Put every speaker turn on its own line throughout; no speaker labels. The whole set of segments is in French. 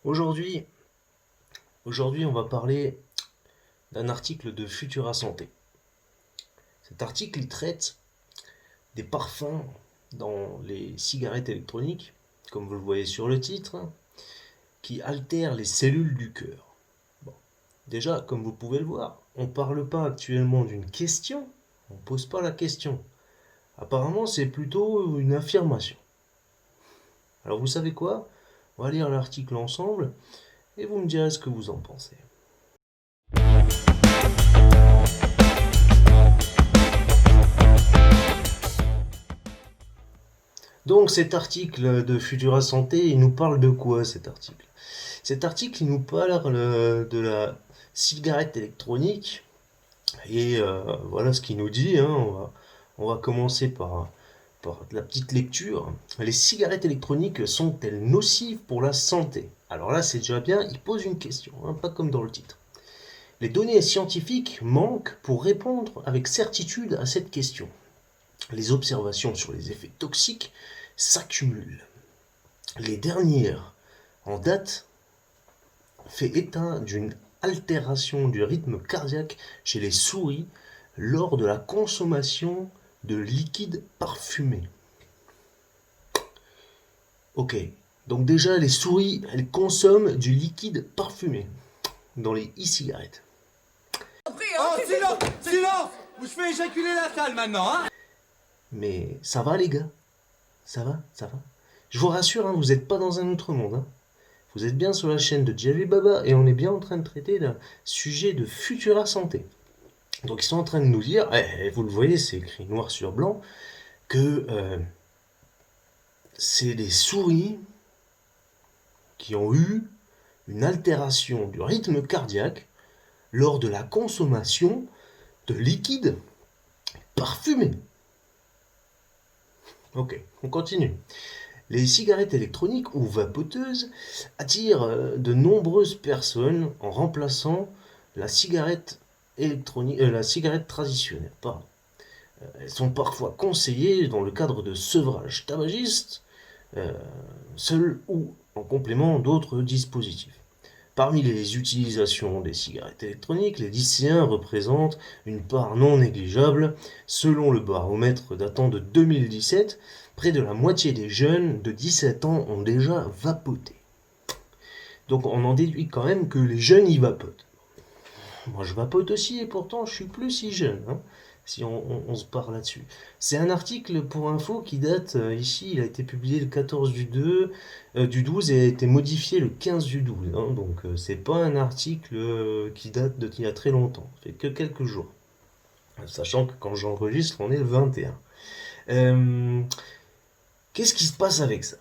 Aujourd'hui, aujourd'hui, on va parler d'un article de Futura Santé. Cet article, il traite des parfums dans les cigarettes électroniques, comme vous le voyez sur le titre, qui altèrent les cellules du cœur. Bon. Déjà, comme vous pouvez le voir, on ne parle pas actuellement d'une question, on ne pose pas la question. Apparemment, c'est plutôt une affirmation. Alors vous savez quoi? On va lire l'article ensemble et vous me direz ce que vous en pensez. Donc cet article de Futura Santé, il nous parle de quoi cet article? Cet article, il nous parle de la cigarette électronique et voilà ce qu'il nous dit, hein. On va commencer par la petite lecture. Les cigarettes électroniques sont-elles nocives pour la santé? Alors là, c'est déjà bien, il pose une question, hein, pas comme dans le titre. Les données scientifiques manquent pour répondre avec certitude à cette question. Les observations sur les effets toxiques s'accumulent. Les dernières en date fait état d'une altération du rythme cardiaque chez les souris lors de la consommation de liquides parfumés. Ok, donc déjà les souris, elles consomment du liquide parfumé dans les e-cigarettes.
Oh, silence! Silence! Ou je fais éjaculer la salle maintenant, hein?
Mais ça va les gars? Ça va? Ça va? Je vous rassure, hein, vous n'êtes pas dans un autre monde. Hein. Vous êtes bien sur la chaîne de Jerry Baba et on est bien en train de traiter le sujet de Futura Santé. Donc ils sont en train de nous dire, vous le voyez, c'est écrit noir sur blanc, que c'est des souris qui ont eu une altération du rythme cardiaque lors de la consommation de liquides parfumés. Ok, on continue. Les cigarettes électroniques ou vapoteuses attirent de nombreuses personnes en remplaçant la cigarette électronique, la cigarette traditionnelle. Pardon. Elles sont parfois conseillées dans le cadre de sevrage tabagiste, euh, seules ou en complément d'autres dispositifs. Parmi les utilisations des cigarettes électroniques, les lycéens représentent une part non négligeable. Selon le baromètre datant de 2017, près de la moitié des jeunes de 17 ans ont déjà vapoté. Donc on en déduit quand même que les jeunes y vapotent. Moi je vapote aussi et pourtant je suis plus si jeune, hein, si on se parle là-dessus. C'est un article pour info qui date, ici il a été publié le 14 du 12 et a été modifié le 15 du 12. Hein, donc c'est pas un article qui date d'il y a très longtemps, ça fait que quelques jours. Sachant que quand j'enregistre on est le 21. Qu'est-ce qui se passe avec ça?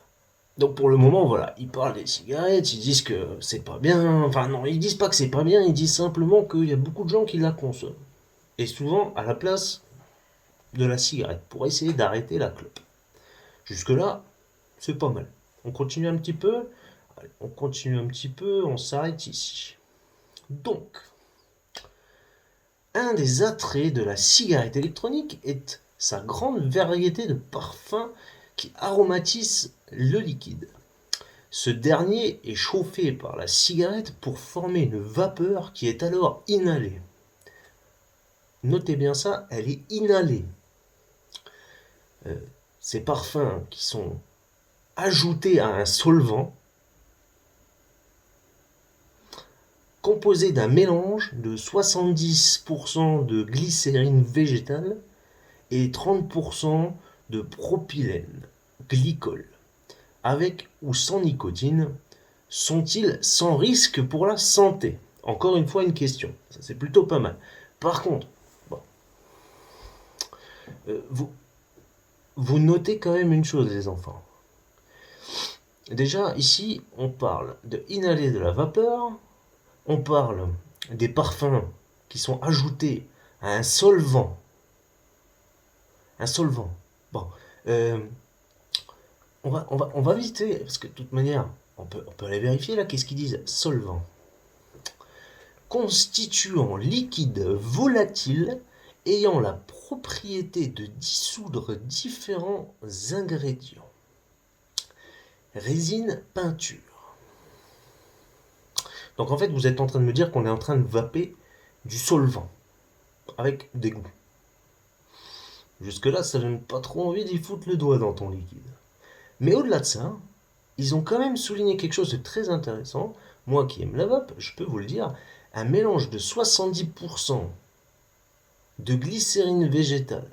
Donc pour le moment, voilà, ils parlent des cigarettes, ils disent que c'est pas bien. Enfin non, ils disent pas que c'est pas bien, ils disent simplement qu'il y a beaucoup de gens qui la consomment. Et souvent à la place de la cigarette, pour essayer d'arrêter la clope. Jusque-là, c'est pas mal. On continue un petit peu. Allez, on continue un petit peu, on s'arrête ici. Donc, un des attraits de la cigarette électronique est sa grande variété de parfums qui aromatisent le liquide. Ce dernier est chauffé par la cigarette pour former une vapeur qui est alors inhalée. Notez bien ça, elle est inhalée. Ces parfums qui sont ajoutés à un solvant composé d'un mélange de 70% de glycérine végétale et 30% de propylène, glycol. Avec ou sans nicotine, sont-ils sans risque pour la santé? Encore une fois une question, ça c'est plutôt pas mal. Par contre, bon, vous notez quand même une chose les enfants. Déjà ici on parle de inhaler de la vapeur, on parle des parfums qui sont ajoutés à un solvant. Un solvant. Bon, euh, on va visiter, parce que de toute manière, on peut aller vérifier là, qu'est-ce qu'ils disent? Solvant. Constituant liquide volatile ayant la propriété de dissoudre différents ingrédients. Résine peinture. Donc en fait, vous êtes en train de me dire qu'on est en train de vaper du solvant avec des goûts. Jusque-là, ça donne pas trop envie d'y foutre le doigt dans ton liquide. Mais au-delà de ça, ils ont quand même souligné quelque chose de très intéressant. Moi qui aime la vape, je peux vous le dire, un mélange de 70% de glycérine végétale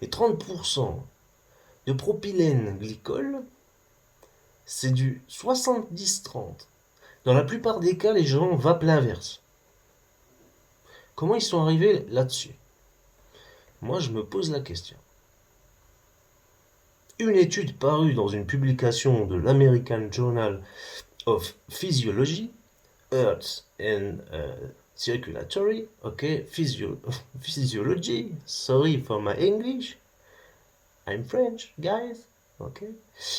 et 30% de propylène glycol, c'est du 70-30. Dans la plupart des cas, les gens vapent l'inverse. Comment ils sont arrivés là-dessus? Moi, je me pose la question. Une étude parue dans une publication de l'American Journal of Physiology, Earth and Circulatory, Physiology, sorry for my English, I'm French, guys,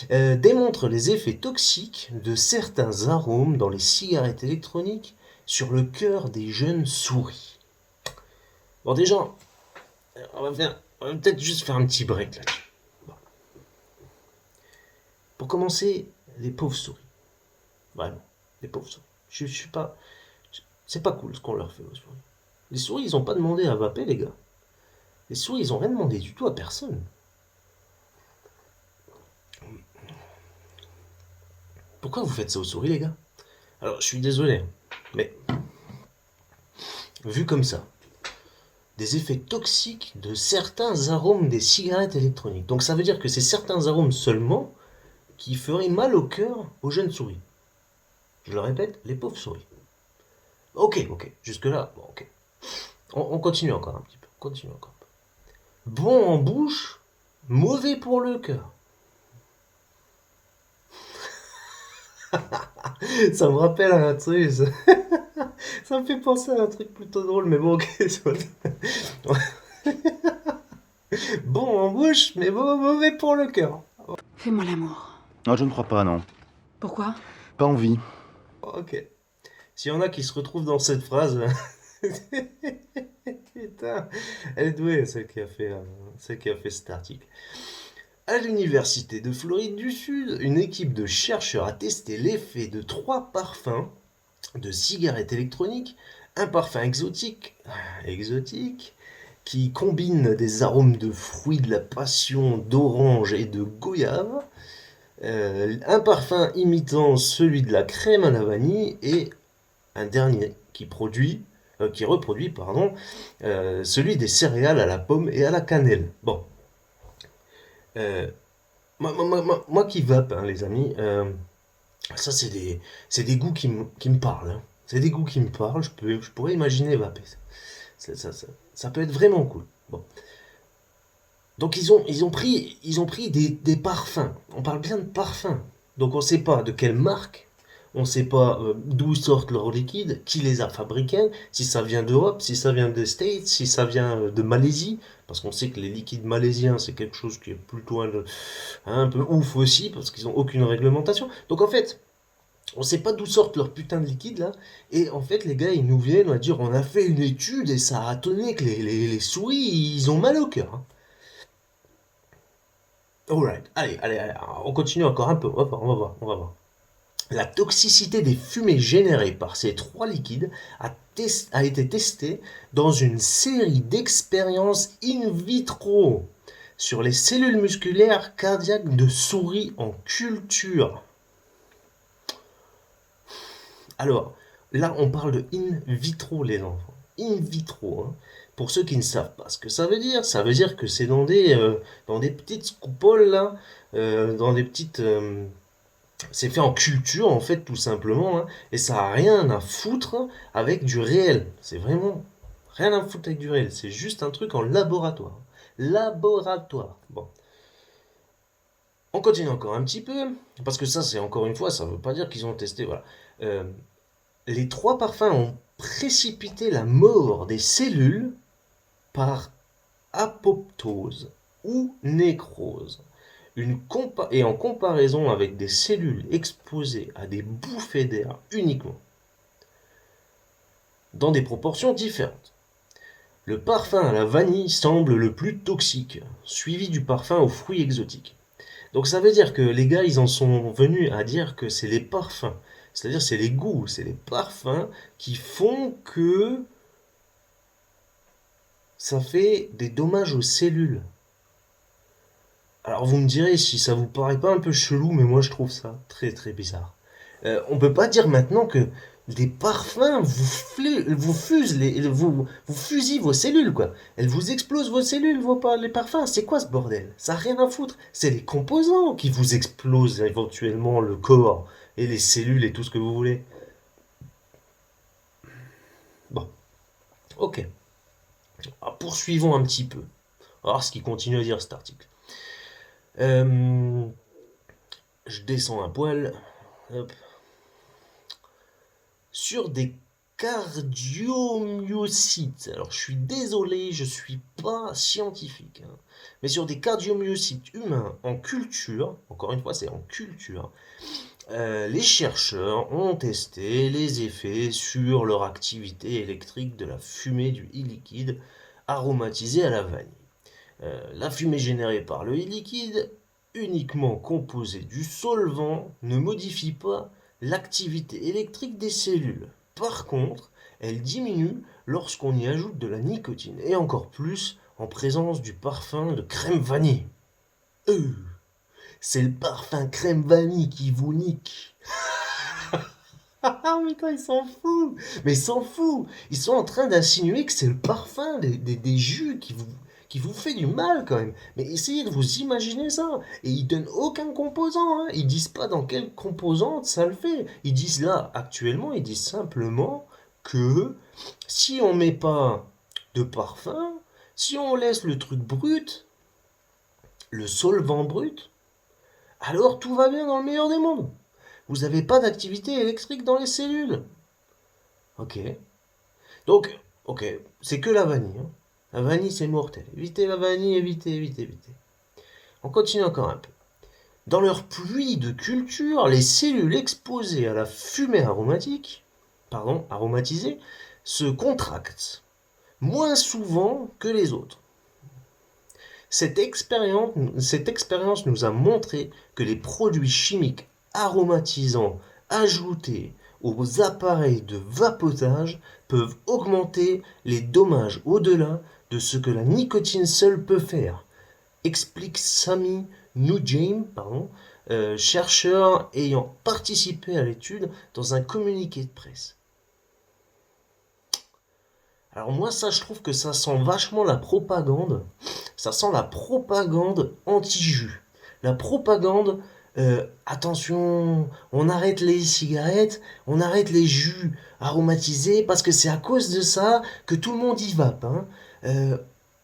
démontre les effets toxiques de certains arômes dans les cigarettes électroniques sur le cœur des jeunes souris. Bon, déjà, on va peut-être juste faire un petit break là-dessus. Bon. Pour commencer, les pauvres souris. Vraiment, les pauvres souris. Je suis pas. C'est pas cool ce qu'on leur fait aux souris. Les souris, ils ont pas demandé à vaper, les gars. Les souris, ils ont rien demandé du tout à personne. Pourquoi vous faites ça aux souris, les gars? Alors, je suis désolé, mais vu comme ça, des effets toxiques de certains arômes des cigarettes électroniques. Donc ça veut dire que c'est certains arômes seulement qui feraient mal au cœur aux jeunes souris. Je le répète, les pauvres souris. Ok, jusque-là, bon, ok. On continue encore un petit peu. Continue encore un peu. Bon en bouche, mauvais pour le cœur. Ça me rappelle un truc. Ça me fait penser à un truc plutôt drôle, mais bon, ok. Bon en bouche, mais mauvais pour le cœur.
Fais-moi l'amour.
Non, je ne crois pas, non.
Pourquoi?
Pas envie.
Ok. S'il y en a qui se retrouvent dans cette phrase, putain, elle est douée, celle qui a fait cet article. À l'université de Floride du Sud, une équipe de chercheurs a testé l'effet de 3 parfums de cigarettes électroniques, un parfum exotique qui combine des arômes de fruits de la passion, d'orange et de goyave, un parfum imitant celui de la crème à la vanille et un dernier qui reproduit celui des céréales à la pomme et à la cannelle. Bon. Moi qui vape, hein, les amis, ça c'est des goûts qui me parlent. Hein. C'est des goûts qui me parlent, je pourrais imaginer vaper. Ça peut être vraiment cool. Bon. Donc ils ont pris des parfums. On parle bien de parfums. Donc on ne sait pas de quelle marque, on ne sait pas d'où sortent leurs liquides, qui les a fabriqués, si ça vient d'Europe, si ça vient des States, si ça vient de Malaisie, parce qu'on sait que les liquides malaisiens c'est quelque chose qui est plutôt un peu ouf aussi, parce qu'ils n'ont aucune réglementation. Donc en fait, on ne sait pas d'où sortent leurs putains de liquides là, et en fait les gars ils nous viennent à dire on a fait une étude et ça a donné que les souris ils ont mal au cœur. Hein. Alright, allez, on continue encore un peu, on va voir. La toxicité des fumées générées par ces 3 liquides a été testée dans une série d'expériences in vitro sur les cellules musculaires cardiaques de souris en culture. Alors, là on parle de in vitro les enfants. In vitro, hein. Pour ceux qui ne savent pas ce que ça veut dire que c'est dans des petites coupoles là, dans des petites... c'est fait en culture en fait tout simplement, hein, et ça n'a rien à foutre avec du réel. C'est vraiment rien à foutre avec du réel. C'est juste un truc en laboratoire. Bon. On continue encore un petit peu, parce que ça c'est encore une fois, ça ne veut pas dire qu'ils ont testé, voilà. Les 3 parfums ont précipité la mort des cellules par apoptose ou nécrose. Et en comparaison avec des cellules exposées à des bouffées d'air uniquement, dans des proportions différentes. Le parfum à la vanille semble le plus toxique, suivi du parfum aux fruits exotiques. Donc ça veut dire que les gars, ils en sont venus à dire que c'est les parfums C'est-à-dire, c'est les goûts, c'est les parfums qui font que ça fait des dommages aux cellules. Alors vous me direz si ça vous paraît pas un peu chelou, mais moi je trouve ça très très bizarre. On peut pas dire maintenant que des parfums vous fusent vous fusillent vos cellules quoi. Elles vous explosent vos cellules, les parfums. C'est quoi ce bordel? Ça a rien à foutre. C'est les composants qui vous explosent éventuellement le corps et les cellules et tout ce que vous voulez. Bon, ok. Alors, poursuivons un petit peu. Alors ce qu'il continue à dire cet article. Je descends un poil. Hop. Sur des cardiomyocytes. Alors, je suis désolé, je suis pas scientifique, hein, mais sur des cardiomyocytes humains en culture, encore une fois, c'est en culture, les chercheurs ont testé les effets sur leur activité électrique de la fumée du e-liquide aromatisé à la vanille. La fumée générée par le e-liquide, uniquement composée du solvant, ne modifie pas l'activité électrique des cellules. Par contre, elle diminue lorsqu'on y ajoute de la nicotine, et encore plus en présence du parfum de crème vanille. C'est le parfum crème vanille qui vous nique. Ah putain, ils s'en foutent. Mais ils s'en foutent. Ils sont en train d'insinuer que c'est le parfum des jus qui vous fait du mal quand même. Mais essayez de vous imaginer ça. Et ils donnent aucun composant. Hein. Ils disent pas dans quelle composante ça le fait. Ils disent là, actuellement, ils disent simplement que si on met pas de parfum, si on laisse le truc brut, le solvant brut, alors tout va bien dans le meilleur des mondes. Vous n'avez pas d'activité électrique dans les cellules. Ok. Donc, ok, c'est que la vanille. Hein. La vanille, c'est mortel. Évitez la vanille, évitez. On continue encore un peu. Dans leur pluie de culture, les cellules exposées à la fumée aromatisée, se contractent moins souvent que les autres. Cette expérience nous a montré que les produits chimiques aromatisants ajoutés aux appareils de vapotage peuvent augmenter les dommages au-delà de ce que la nicotine seule peut faire, explique Sami Noujaim, chercheur ayant participé à l'étude dans un communiqué de presse. Alors moi ça je trouve que ça sent vachement la propagande, ça sent la propagande anti-jus, la propagande attention, on arrête les cigarettes, on arrête les jus aromatisés parce que c'est à cause de ça que tout le monde y vape. Hein.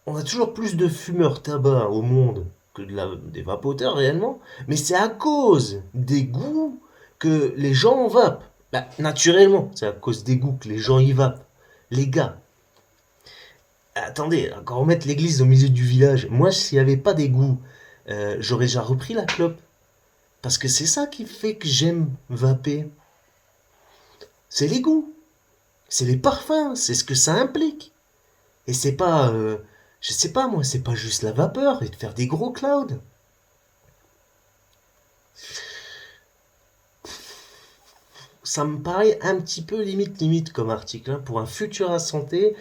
On a toujours plus de fumeurs tabac au monde que des vapoteurs réellement, mais c'est à cause des goûts que les gens en vapent. Bah, naturellement, c'est à cause des goûts que les gens y vapent. Les gars, attendez, quand on met l'église au milieu du village, moi s'il n'y avait pas des goûts, j'aurais déjà repris la clope. Parce que c'est ça qui fait que j'aime vaper. C'est les goûts. C'est les parfums. C'est ce que ça implique. Et c'est pas... je sais pas moi, c'est pas juste la vapeur et de faire des gros clouds. Ça me paraît un petit peu limite comme article. Hein. Pour un futur à santé,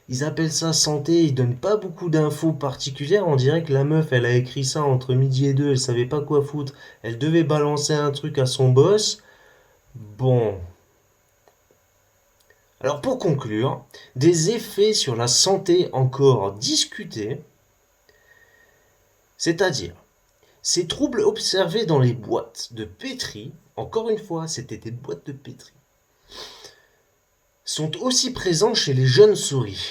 ils appellent ça santé, ils donnent pas beaucoup d'infos particulières. On dirait que la meuf, elle a écrit ça entre midi et deux, elle savait pas quoi foutre. Elle devait balancer un truc à son boss. Bon. Alors pour conclure, des effets sur la santé encore discutés, c'est-à-dire ces troubles observés dans les boîtes de pétri, encore une fois, c'était des boîtes de pétri, sont aussi présents chez les jeunes souris.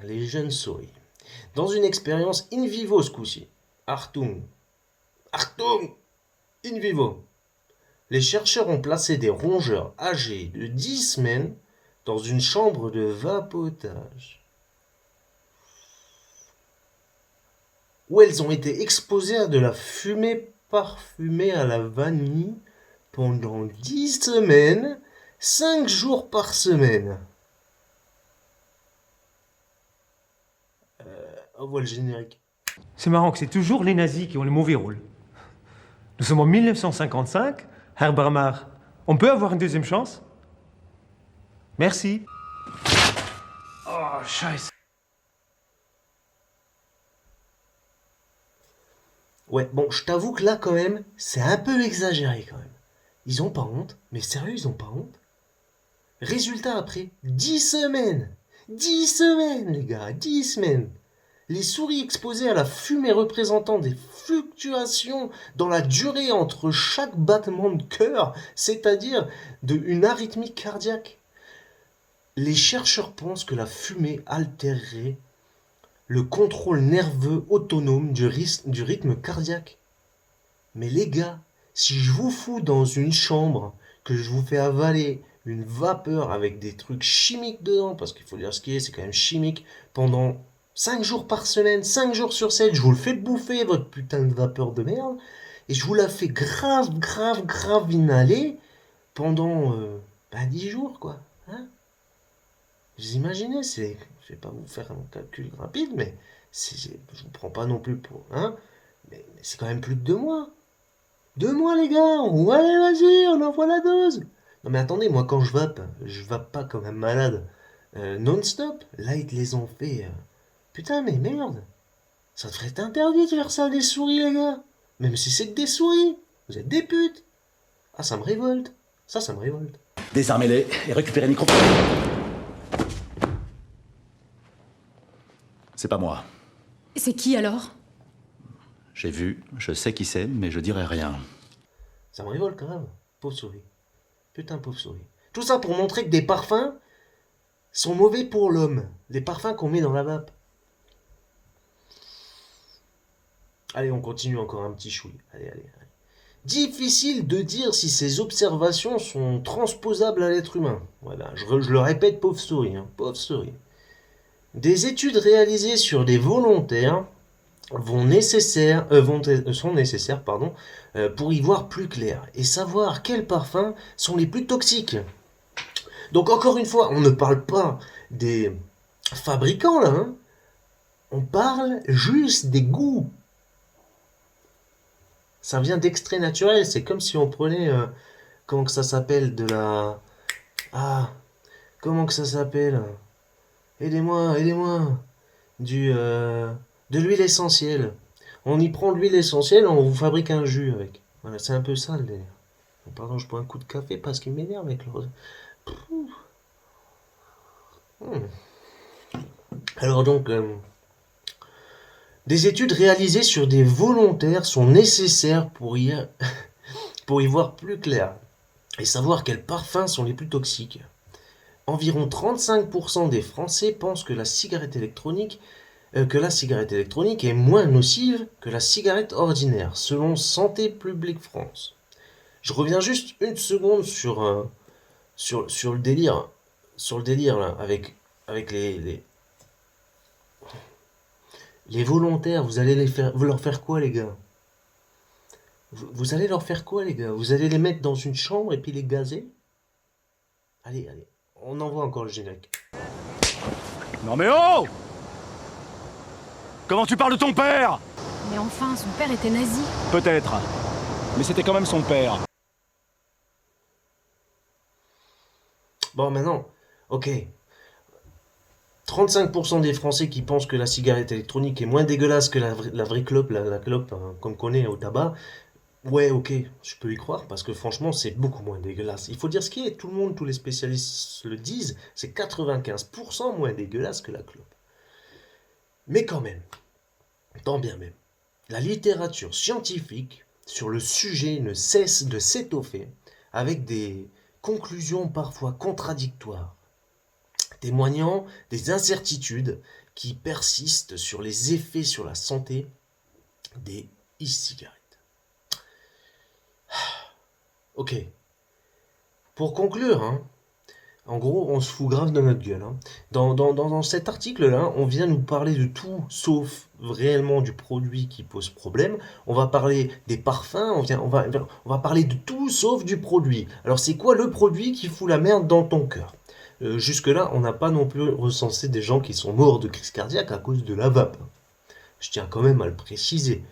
Les jeunes souris. Dans une expérience in vivo ce coup-ci. Achtung, in vivo. Les chercheurs ont placé des rongeurs âgés de 10 semaines dans une chambre de vapotage, où elles ont été exposées à de la fumée parfumée à la vanille pendant 10 semaines, 5 jours par semaine. On voit le générique.
C'est marrant que c'est toujours les nazis qui ont le mauvais rôle. Nous sommes en 1955, Herr Bramar, On peut avoir une deuxième chance? Merci. Oh, scheiße.
Ouais, bon, je t'avoue que là, quand même, c'est un peu exagéré, quand même. Ils ont pas honte, mais sérieux, ils ont pas honte. Résultat après 10 semaines. 10 semaines, les gars, 10 semaines. Les souris exposées à la fumée représentant des fluctuations dans la durée entre chaque battement de cœur, c'est-à-dire une arythmie cardiaque. Les chercheurs pensent que la fumée altérerait le contrôle nerveux autonome du rythme cardiaque. Mais les gars, si je vous fous dans une chambre, que je vous fais avaler une vapeur avec des trucs chimiques dedans, parce qu'il faut dire ce qui est, c'est quand même chimique, pendant 5 jours par semaine, 5 jours sur 7, je vous le fais bouffer, votre putain de vapeur de merde, et je vous la fais grave inhaler pendant 10 jours, quoi. Hein, vous imaginez, je vais pas vous faire un calcul rapide, mais je vous prends pas non plus pour... Hein, mais c'est quand même plus de 2 mois. 2 mois, les gars. Ouais, vas-y, on envoie la dose. Non, mais attendez, moi, quand je vape pas comme un malade non-stop. Là, ils te les ont fait. Putain, mais merde. Ça devrait être interdit de faire ça à des souris, les gars. Même si c'est que des souris. Vous êtes des putes. Ah, ça me révolte. Ça me révolte.
Désarmez-les et récupérez le microphone. C'est pas moi.
C'est qui alors?
J'ai vu, je sais qui c'est, mais je dirai rien.
Ça me révolte quand même. Pauvre souris. Putain, pauvre souris. Tout ça pour montrer que des parfums sont mauvais pour l'homme. Les parfums qu'on met dans la vape. Allez, on continue encore un petit chouille. Allez. Difficile de dire si ces observations sont transposables à l'être humain. Voilà, je le répète, pauvre souris. Pauvre souris. Des études réalisées sur des volontaires sont nécessaires pour y voir plus clair et savoir quels parfums sont les plus toxiques. Donc encore une fois, on ne parle pas des fabricants là, hein. On parle juste des goûts. Ça vient d'extrait naturel, c'est comme si on prenait, comment que ça s'appelle, comment que ça s'appelle? Aidez-moi. De l'huile essentielle. On y prend l'huile essentielle, on vous fabrique un jus avec. Voilà, c'est un peu ça le délire. Pardon, je bois un coup de café parce qu'il m'énerve avec le... Alors donc, des études réalisées sur des volontaires sont nécessaires pour y voir plus clair et savoir quels parfums sont les plus toxiques. Environ 35% des Français pensent que la cigarette électronique est moins nocive que la cigarette ordinaire, selon Santé publique France. Je reviens juste une seconde sur le délire là, avec les volontaires. Vous allez leur faire quoi, les gars? Vous allez leur faire quoi, les gars? Vous allez les mettre dans une chambre et puis les gazer? Allez, on envoie encore le générique.
Non mais oh! Comment tu parles de ton père?
Mais enfin, son père était nazi.
Peut-être. Mais c'était quand même son père.
Bon, maintenant, ok. 35% des Français qui pensent que la cigarette électronique est moins dégueulasse que la vraie clope, la clope comme qu'on est au tabac. Ouais, ok, je peux y croire, parce que franchement, c'est beaucoup moins dégueulasse. Il faut dire ce qui est, tous les spécialistes le disent, c'est 95% moins dégueulasse que la clope. Mais quand même, tant bien même, la littérature scientifique sur le sujet ne cesse de s'étoffer avec des conclusions parfois contradictoires, témoignant des incertitudes qui persistent sur les effets sur la santé des e-cigarettes. Ok. Pour conclure, en gros, on se fout grave de notre gueule. Dans cet article-là, on vient nous parler de tout, sauf réellement du produit qui pose problème. On va parler des parfums, on va parler de tout, sauf du produit. Alors, c'est quoi le produit qui fout la merde dans ton cœur? Jusque-là, on n'a pas non plus recensé des gens qui sont morts de crise cardiaque à cause de la vape. Je tiens quand même à le préciser.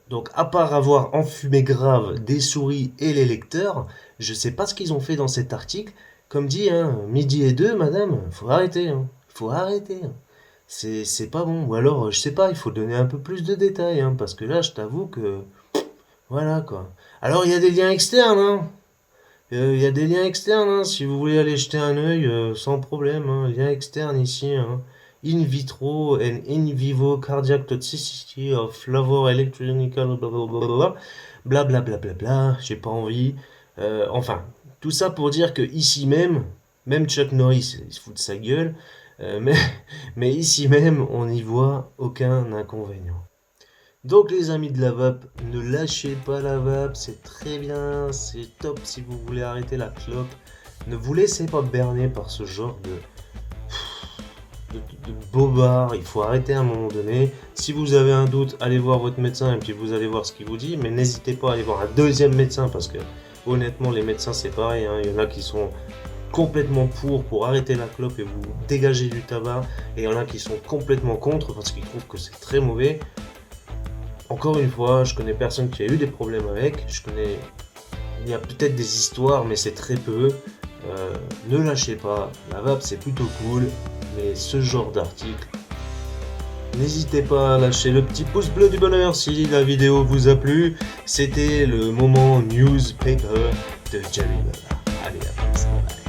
Donc à part avoir enfumé grave des souris et les lecteurs, je sais pas ce qu'ils ont fait dans cet article. Comme dit, hein, midi et 2, madame, faut arrêter, hein. Faut arrêter, hein. C'est pas bon. Ou alors, je sais pas, il faut donner un peu plus de détails, hein, parce que là, je t'avoue que... Voilà, quoi. Alors, il y a des liens externes, hein. Il y a des liens externes, hein, si vous voulez aller jeter un œil, sans problème, hein. Lien externe ici, hein. In vitro and in vivo cardiac toxicity of flavor electronical blablabla, blablabla, j'ai pas envie. Enfin, tout ça pour dire que ici même Chuck Norris, il se fout de sa gueule, mais, mais ici même, on n'y voit aucun inconvénient. Donc les amis de la vape, ne lâchez pas la vape, c'est très bien, c'est top si vous voulez arrêter la clope. Ne vous laissez pas berner par ce genre de bobard, il faut arrêter à un moment donné. Si vous avez un doute, allez voir votre médecin et puis vous allez voir ce qu'il vous dit, mais n'hésitez pas à aller voir un deuxième médecin parce que honnêtement les médecins c'est pareil, hein. Il y en a qui sont complètement pour arrêter la clope et vous dégager du tabac, et il y en a qui sont complètement contre parce qu'ils trouvent que c'est très mauvais. Encore une fois, je connais personne qui a eu des problèmes avec, il y a peut-être des histoires mais c'est très peu. Ne lâchez pas, la vape c'est plutôt cool, mais ce genre d'article, n'hésitez pas à lâcher le petit pouce bleu du bonheur si la vidéo vous a plu. C'était le moment newspaper de Jerry Bella. Allez, à plus, bye.